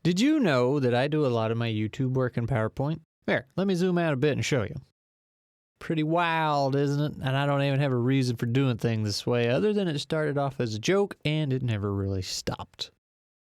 Did you know that I do a lot of my YouTube work in PowerPoint? Here, let me zoom out a bit and show you. Pretty wild, isn't it? And I don't even have a reason for doing things this way other than it started off as a joke and it never really stopped.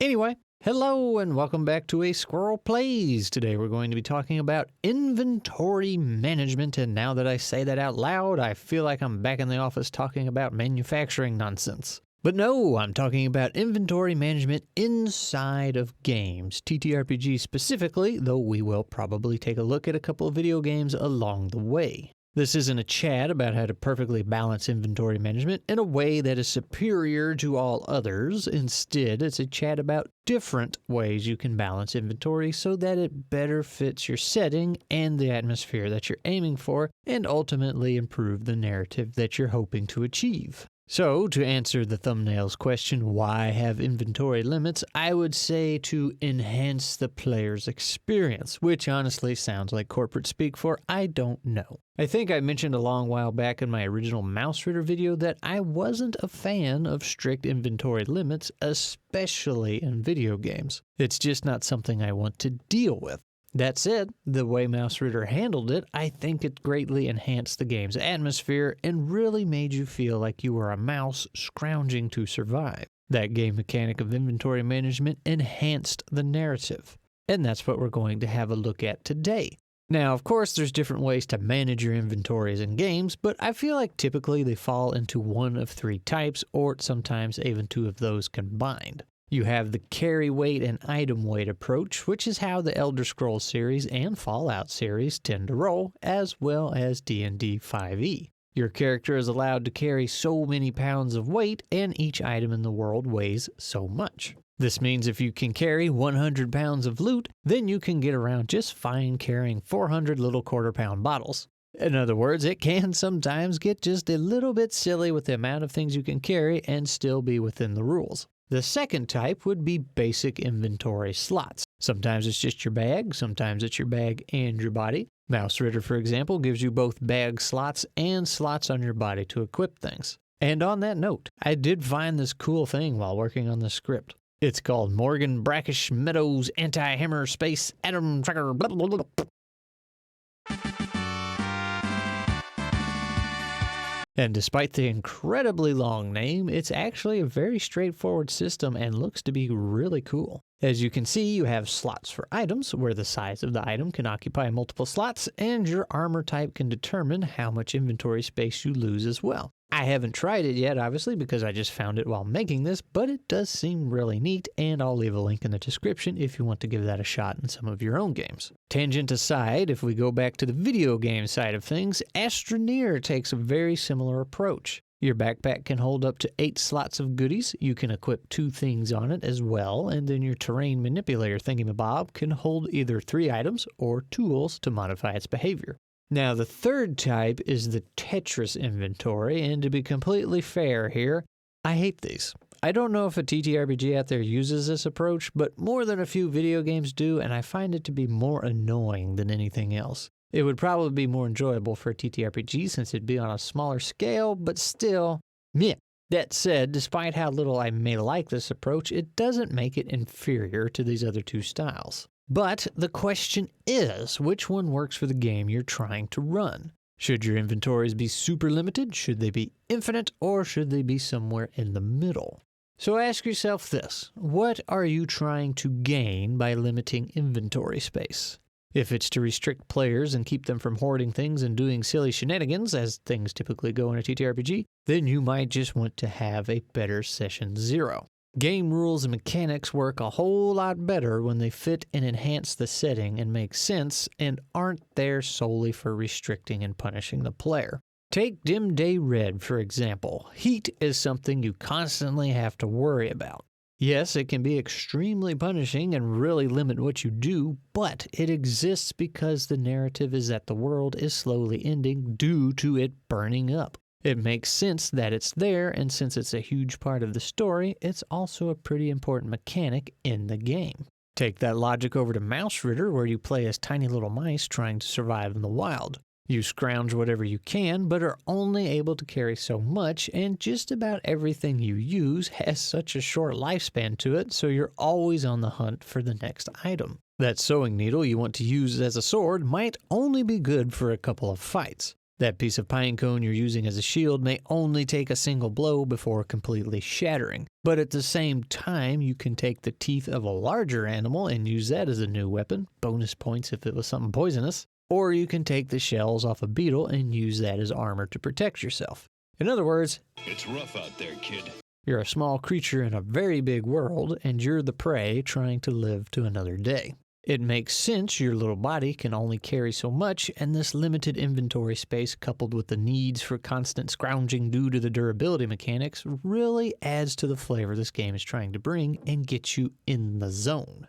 Anyway, hello and welcome back to a Squirrel Plays. Today we're going to be talking about inventory management, and now that I say that out loud, I feel like I'm back in the office talking about manufacturing nonsense. But no, I'm talking about inventory management inside of games, ttrpg specifically, though we will probably take a look at a couple of video games along the way. This isn't a chat about how to perfectly balance inventory management in a way that is superior to all others. Instead, it's a chat about different ways you can balance inventory so that it better fits your setting and the atmosphere that you're aiming for, and ultimately improve the narrative that you're hoping to achieve. So, to answer the thumbnail's question, why have inventory limits, I would say to enhance the player's experience, which honestly sounds like corporate speak for I don't know. I think I mentioned a long while back in my original Mausritter video that I wasn't a fan of strict inventory limits, especially in video games. It's just not something I want to deal with. That said, the way Mausritter handled it, I think it greatly enhanced the game's atmosphere and really made you feel like you were a mouse scrounging to survive. That game mechanic of inventory management enhanced the narrative, and that's what we're going to have a look at today. Now, of course, there's different ways to manage your inventories in games, but I feel like typically they fall into one of three types, or sometimes even two of those combined. You have the carryweight and item weight approach, which is how the Elder Scrolls series and Fallout series tend to roll, as well as D&D 5e. Your character is allowed to carry so many pounds of weight, and each item in the world weighs so much. This means if you can carry 100 pounds of loot, then you can get around just fine carrying 400 little quarter-pound bottles. In other words, it can sometimes get just a little bit silly with the amount of things you can carry and still be within the rules. The second type would be basic inventory slots. Sometimes it's just your bag, sometimes it's your bag and your body. Mausritter, for example, gives you both bag slots and slots on your body to equip things. And on that note, I did find this cool thing while working on the script. It's called Morgan Brackish Meadows Anti-Hammerspace Atom Tracker blah blah blah. And despite the incredibly long name, it's actually a very straightforward system and looks to be really cool. As you can see, you have slots for items, where the size of the item can occupy multiple slots, and your armor type can determine how much inventory space you lose as well. I haven't tried it yet, obviously, because I just found it while making this, but it does seem really neat, and I'll leave a link in the description if you want to give that a shot in some of your own games. Tangent aside, if we go back to the video game side of things, Astroneer takes a very similar approach. Your backpack can hold up to 8 slots of goodies, you can equip 2 things on it as well, and then your terrain manipulator thingamabob can hold either 3 items or tools to modify its behavior. Now, the third type is the Tetris inventory, and to be completely fair here, I hate these. I don't know if a TTRPG out there uses this approach, but more than a few video games do, and I find it to be more annoying than anything else. It would probably be more enjoyable for a TTRPG since it'd be on a smaller scale, but still, meh. That said, despite how little I may like this approach, it doesn't make it inferior to these other two styles. But the question is, which one works for the game you're trying to run? Should your inventories be super limited? Should they be infinite? Or should they be somewhere in the middle? So ask yourself this: what are you trying to gain by limiting inventory space? If it's to restrict players and keep them from hoarding things and doing silly shenanigans, as things typically go in a TTRPG, then you might just want to have a better session 0. Game rules and mechanics work a whole lot better when they fit and enhance the setting and make sense and aren't there solely for restricting and punishing the player. Take Dim Day Red, for example. Heat is something you constantly have to worry about. Yes, it can be extremely punishing and really limit what you do, but it exists because the narrative is that the world is slowly ending due to it burning up. It makes sense that it's there, and since it's a huge part of the story, it's also a pretty important mechanic in the game. Take that logic over to Mausritter, where you play as tiny little mice trying to survive in the wild. You scrounge whatever you can, but are only able to carry so much, and just about everything you use has such a short lifespan to it, so you're always on the hunt for the next item. That sewing needle you want to use as a sword might only be good for a couple of fights. That piece of pine cone you're using as a shield may only take a single blow before completely shattering. But at the same time, you can take the teeth of a larger animal and use that as a new weapon, bonus points if it was something poisonous. Or you can take the shells off a beetle and use that as armor to protect yourself. In other words, it's rough out there, kid. You're a small creature in a very big world, and you're the prey trying to live to another day. It makes sense your little body can only carry so much, and this limited inventory space coupled with the needs for constant scrounging due to the durability mechanics really adds to the flavor this game is trying to bring and get you in the zone.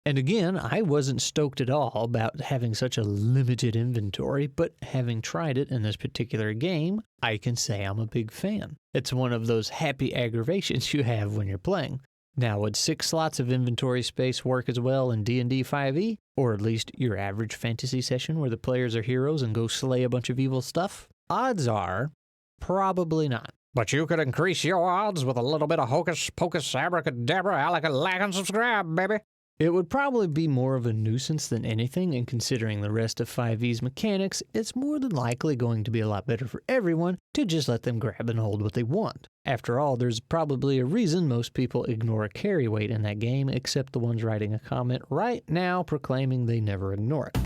And again, I wasn't stoked at all about having such a limited inventory, but having tried it in this particular game, I can say I'm a big fan. It's one of those happy aggravations you have when you're playing. Now, would 6 slots of inventory space work as well in D&D 5e? Or at least your average fantasy session where the players are heroes and go slay a bunch of evil stuff? Odds are, probably not. But you could increase your odds with a little bit of hocus pocus abracadabra, alaka like and subscribe, baby. It would probably be more of a nuisance than anything, and considering the rest of 5e's mechanics, it's more than likely going to be a lot better for everyone to just let them grab and hold what they want. After all, there's probably a reason most people ignore a carryweight in that game, except the ones writing a comment right now proclaiming they never ignore it.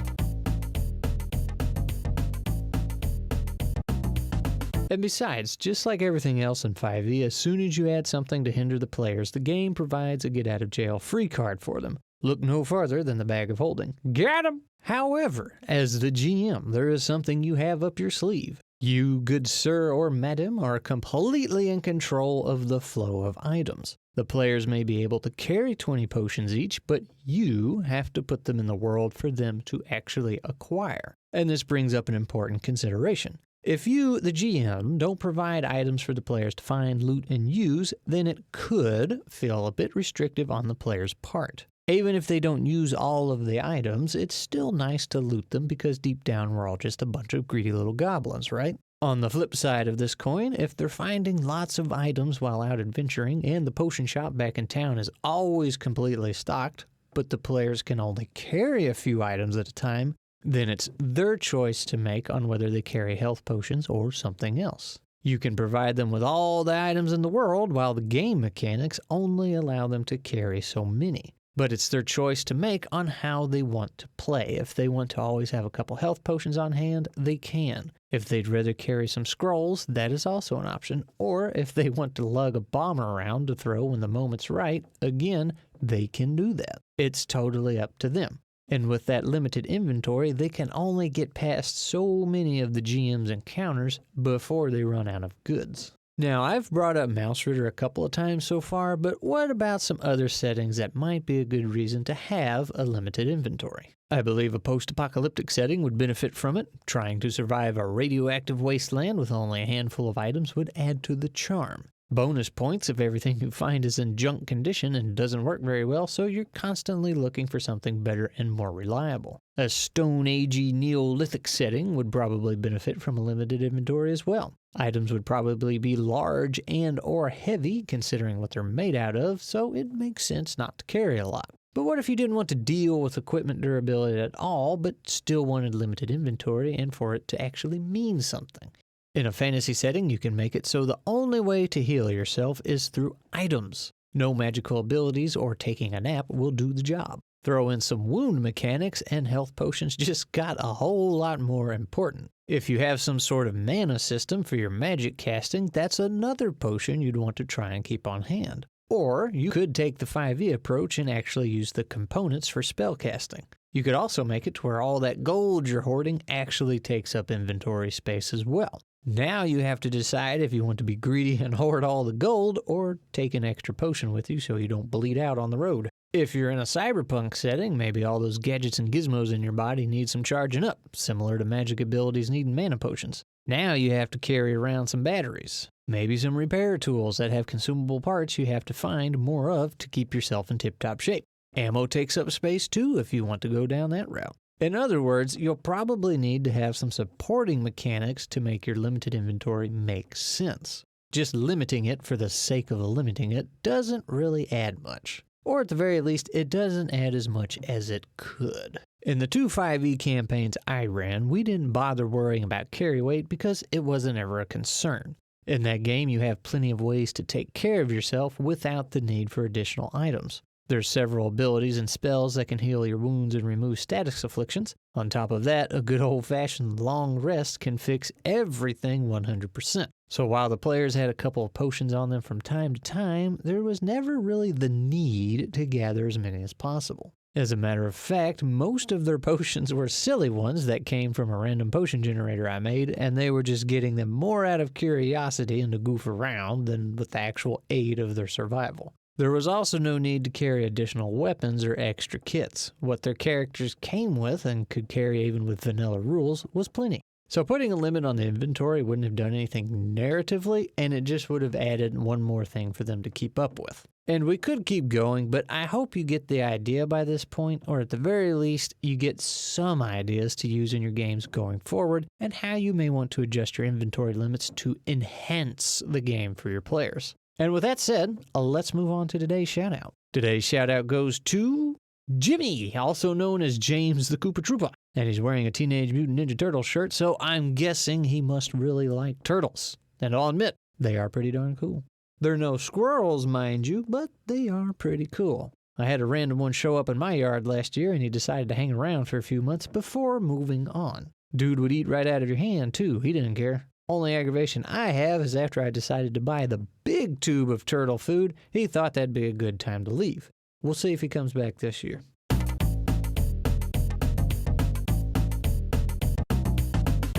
And besides, just like everything else in 5e, as soon as you add something to hinder the players, the game provides a get-out-of-jail-free card for them. Look no farther than the bag of holding. Get 'em! However, as the GM, there is something you have up your sleeve. You, good sir or madam, are completely in control of the flow of items. The players may be able to carry 20 potions each, but you have to put them in the world for them to actually acquire. And this brings up an important consideration. If you, the GM, don't provide items for the players to find, loot, and use, then it could feel a bit restrictive on the player's part. Even if they don't use all of the items, it's still nice to loot them because deep down we're all just a bunch of greedy little goblins, right? On the flip side of this coin, if they're finding lots of items while out adventuring and the potion shop back in town is always completely stocked, but the players can only carry a few items at a time, then it's their choice to make on whether they carry health potions or something else. You can provide them with all the items in the world, while the game mechanics only allow them to carry so many. But it's their choice to make on how they want to play. If they want to always have a couple health potions on hand, they can. If they'd rather carry some scrolls, that is also an option. Or if they want to lug a bomb around to throw when the moment's right, again, they can do that. It's totally up to them. And with that limited inventory, they can only get past so many of the GM's encounters before they run out of goods. Now, I've brought up Mausritter a couple of times so far, but what about some other settings that might be a good reason to have a limited inventory? I believe a post-apocalyptic setting would benefit from it. Trying to survive a radioactive wasteland with only a handful of items would add to the charm. Bonus points if everything you find is in junk condition and doesn't work very well, so you're constantly looking for something better and more reliable. A Stone Agey Neolithic setting would probably benefit from a limited inventory as well. Items would probably be large and or heavy considering what they're made out of, so it makes sense not to carry a lot. But what if you didn't want to deal with equipment durability at all, but still wanted limited inventory and for it to actually mean something? In a fantasy setting, you can make it so the only way to heal yourself is through items. No magical abilities or taking a nap will do the job. Throw in some wound mechanics and health potions just got a whole lot more important. If you have some sort of mana system for your magic casting, that's another potion you'd want to try and keep on hand. Or you could take the 5e approach and actually use the components for spell casting. You could also make it to where all that gold you're hoarding actually takes up inventory space as well. Now you have to decide if you want to be greedy and hoard all the gold or take an extra potion with you so you don't bleed out on the road. If you're in a cyberpunk setting, maybe all those gadgets and gizmos in your body need some charging up, similar to magic abilities needing mana potions. Now you have to carry around some batteries, maybe some repair tools that have consumable parts you have to find more of to keep yourself in tip-top shape. Ammo takes up space too if you want to go down that route. In other words, you'll probably need to have some supporting mechanics to make your limited inventory make sense. Just limiting it for the sake of limiting it doesn't really add much. Or at the very least, it doesn't add as much as it could. In the 2 5e campaigns I ran, we didn't bother worrying about carry weight because it wasn't ever a concern. In that game, you have plenty of ways to take care of yourself without the need for additional items. There's several abilities and spells that can heal your wounds and remove status afflictions. On top of that, a good old-fashioned long rest can fix everything 100%. So while the players had a couple of potions on them from time to time, there was never really the need to gather as many as possible. As a matter of fact, most of their potions were silly ones that came from a random potion generator I made, and they were just getting them more out of curiosity and to goof around than with the actual aid of their survival. There was also no need to carry additional weapons or extra kits. What their characters came with and could carry even with vanilla rules was plenty. So putting a limit on the inventory wouldn't have done anything narratively, and it just would have added one more thing for them to keep up with. And we could keep going, but I hope you get the idea by this point, or at the very least, you get some ideas to use in your games going forward, and how you may want to adjust your inventory limits to enhance the game for your players. And with that said, let's move on to today's shoutout. Today's shoutout goes to Jimmy, also known as James the Koopa Troopa. And he's wearing a Teenage Mutant Ninja Turtle shirt, so I'm guessing he must really like turtles. And I'll admit, they are pretty darn cool. They're no squirrels, mind you, but they are pretty cool. I had a random one show up in my yard last year, and he decided to hang around for a few months before moving on. Dude would eat right out of your hand, too. He didn't care. Only aggravation I have is after I decided to buy the big tube of turtle food, he thought that'd be a good time to leave. We'll see if he comes back this year.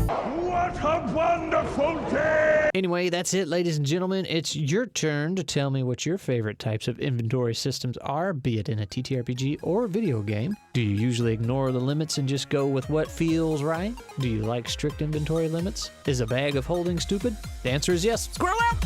What a wonderful day! Anyway, that's it, ladies and gentlemen. It's your turn to tell me what your favorite types of inventory systems are, be it in a TTRPG or a video game. Do you usually ignore the limits and just go with what feels right? Do you like strict inventory limits? Is a bag of holding stupid? The answer is yes. Squirrel out!